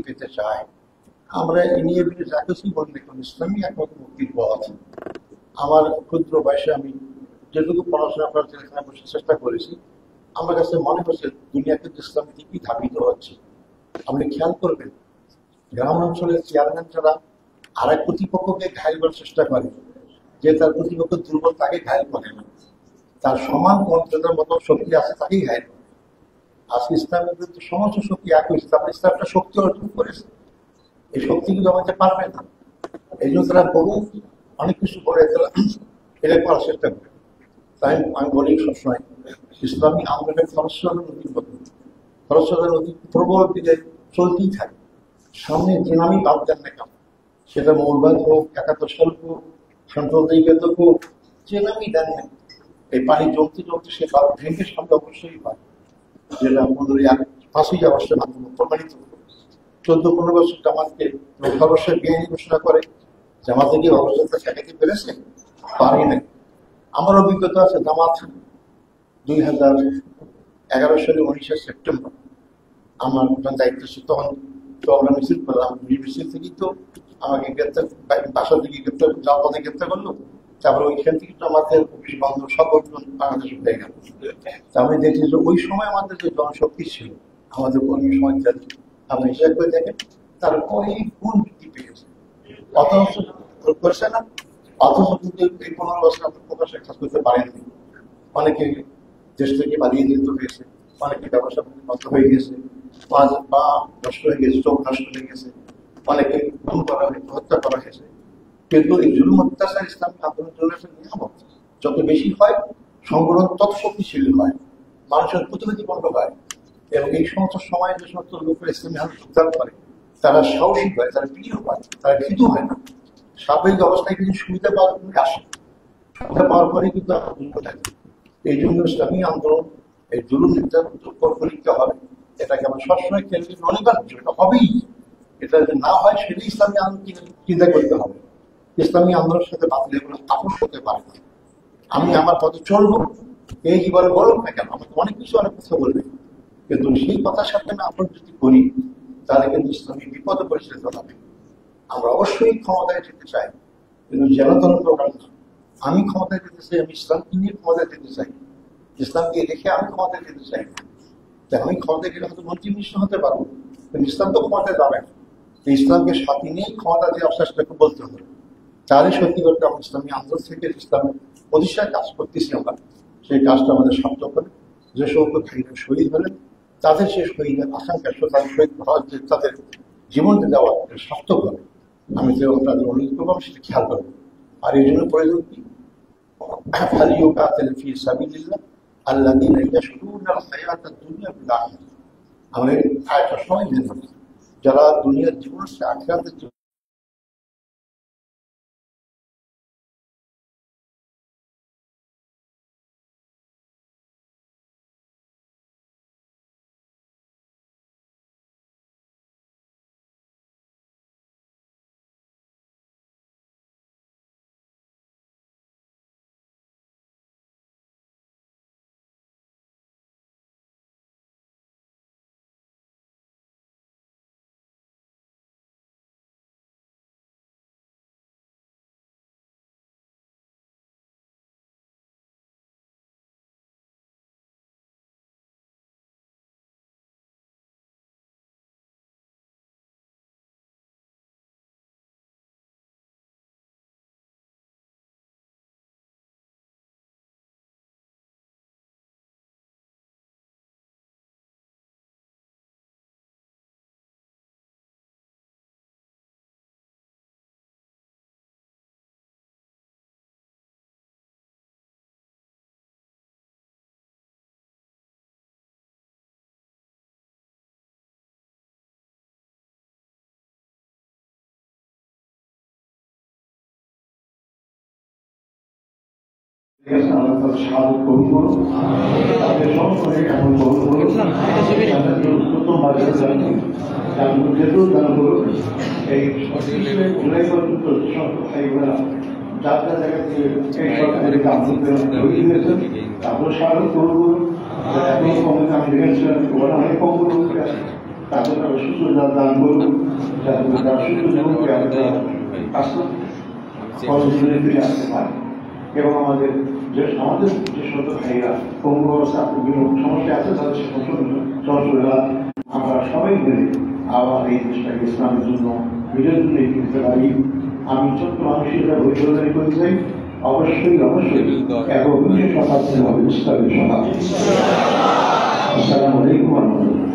পেতে চায়। আমরা এ নিয়ে যা কিছুই বলি দেখুন, ইসলামী একমাত্র মুক্তির পথ আছে। আমার ক্ষুদ্র বয়সে আমি যেটুকু পড়াশোনা করার এখানে বসে চেষ্টা করেছি, আমার কাছে মনে হচ্ছে দুনিয়া কিন্তু ইসলামের দিকেই ধাবিত হচ্ছে। আপনি খেয়াল করবেন, গ্রাম অঞ্চলের চেয়ারম্যান ছাড়া আর এক প্রতিপক্ষকে ঘায়ল করার চেষ্টা করে, যে তার প্রতিপক্ষ দুর্বল তাকে ঘায়ল করে না, তার সমান মর্যাদার মতো শক্তি আছে তাকেই ঘায়ল করে। আজকে ইসলামের কিন্তু সমস্ত শক্তি একই, ইসলামটা শক্তি অর্জন করেছে, এই শক্তি কিন্তু আমাকে পারবে না। এই জন্য তারা বহু অনেক কিছু করে তারা এটা করার চেষ্টা করে। তাই আমি বলি সবসময়, ইসলামী আন্দোলনের খরস্রোতা নদী প্রবল দিকে চলতেই থাকে। সামনে যে নামই বাদ দেন না কেন, সেটা মৌলবাদ হোক, 71 সাল হোক, সাম্প্রদায়িকতা হোক, যে নামই দেন না, এই পানি জমতে জমতে সে বাদ ভেঙে সামনে অবশ্যই পায়, যেটা 5ই আগস্টের মাধ্যমে প্রমাণিত। 14-15 বছর জামাতকে সর্বশেষ বেআইনি ঘোষণা করে, জামাতে কি অবস্থা ঠেকাতে পেরেছে? পারি নাই। আমার অভিজ্ঞতা আছে, জামাত 2011 সালে 19শে সেপ্টেম্বর আমার দায়িত্ব ছিল, তখন আমরা মিছিল করলাম। মিছিল থেকেই তো আমাকে গ্রেপ্তার, বাসার দিকে গ্রেপ্তার, যাওয়ার পথে গ্রেপ্তার করলো। তারপরে ওইখান থেকে তো আমাদের অফিস বন্ধ, সব বাংলাদেশ হয়ে গেল। তা আমি দেখি যে ওই সময় আমাদের যে জনশক্তি ছিল, আমাদের কর্মী সমাজ, আপনি হিসাব করে দেখেন, তার কয়েক গুণ বৃদ্ধি পেয়েছে। অথচ করেছে না, অথচ কিন্তু এই 15 বছর আপনি প্রকাশ্যে কাজ করতে পারেননি। অনেকে দেশ থেকে বাড়িয়ে যেতে হয়েছে, অনেকে ব্যবসা বন্ধ হয়ে গেছে, পা নষ্ট হয়ে গেছে, চোখ নষ্ট হয়ে গেছে, অনেকে খুন করা হয়েছে, হত্যা করা হয়েছে। কিন্তু এই জুলুম অত্যাচার ইসলামী আন্দোলনের নিয়ামত যত বেশি হয়, সংগঠন তত শক্তিশীল হয়, মানুষের প্রতিনিধি বন্ধ হয়, এবং এই সমস্ত সময় যে সমস্ত লোকের ইসলামী আন্দোলন যোগদান করে, তারা সাহসী হয়, তারা প্রিয় হয়, তারা ভীতু হয় না। স্বাভাবিক অবস্থায় কিছু সুবিধা পাওয়ার জন্য আসে, সুবিধা পাওয়ার পরে কিন্তু থাকে। এই জন্য ইসলামী আন্দোলন এই জুলুম নির্যাতন করতে হবে, এটাকে আমরা সবসময় কেন্দ্রে অনিবার্য, এটা হবেই। এটা যদি না হয়, সেটাই ইসলামী আন্দোলন চিন্তা করতে হবে। ইসলামী আন্দোলনের সাথে বাতিলের কোনো আপোষ করতে পারে না। আমি আমার পথে চলবো, এই জীবনে বলুক না কেন, আমাকে অনেক কিছু অনেক কথা বলবে, কিন্তু সেই কথার সাথে আমি আপোষ যদি করি, তাহলে কিন্তু ইসলামী বিপদে পরিচালিত হবে। আমরা অবশ্যই ক্ষমতায় যেতে চাই, কিন্তু যেন তেন প্রকার না। আমি ক্ষমতায় যেতে চাই, আমি ইসলামকে নিয়ে ক্ষমতায় যেতে চাই, ইসলামকে রেখে আমি ক্ষমতায় যেতে চাই না। তাই আমি ক্ষমতায় গেলে হয়তো মন্ত্রী মিনিস্টার হতে পারবো, কিন্তু ইসলাম তো ক্ষমতায় যাবে না। ইসলামকে সাথে নিয়েই ক্ষমতা দিয়ে অবস্থাটাকে বলতে হবে, তাহলে সত্যি করতে আমরা ইসলামী আন্দোলন থেকে ইসলামের প্রতিষ্ঠায় কাজ করতেছি আমরা, সেই কাজটা আমাদের সার্থক করে। যে সমস্ত ভাইরা শহীদ হলেন, তাদের সেই শহীদের আকাঙ্ক্ষা তাদের শহীদ হওয়ার যে তাদের জীবন দেওয়া সার্থক হবে, আমি যে আপনাদের অনুরোধ করবো সেটা খেয়াল করবো। আর এই জন্য প্রয়োজন কি, আমাদের আরেকটা সময় জেনে, যারা দুনিয়ার জীবন আখিরাতের জীবন স্বাগত কবুল করুন, তাদের সংসদে এমন কবুল করুন, যেহেতু তারা বলুন এই জুলাই পর্যন্ত ভাইরা যার যার জায়গা থেকে এই সরকারের আন্দোলন তৈরি হয়েছেন, তারপর স্বাগত কবুল করুন। এখন আমি দেখেছিলাম ওরা অনেক কবুল করতে তাদের তারা সুযোগ দান করুন, যাতে তারা সুযোগ কর্মজীবনে ফিরে আসতে পারে। এবং আমাদের যে সকল ভাইরা পঙ্গু অবস্থা বিভিন্ন সমস্যা আছে তাদের সমস্যা আমরা সবাই মিলে আবার এই দেশটাকে ইসলামের জন্য বিজয়ের জন্য এগিয়ে নিতে পারি। আমি ছোট্ট মানুষের বৈঠকারি করতে চাই, অবশ্যই এবং বিশেষ শতাব্দী হবে ইসলামের শতাব্দী। আসসালামু আলাইকুম ওয়া রাহমাতুল্লাহ।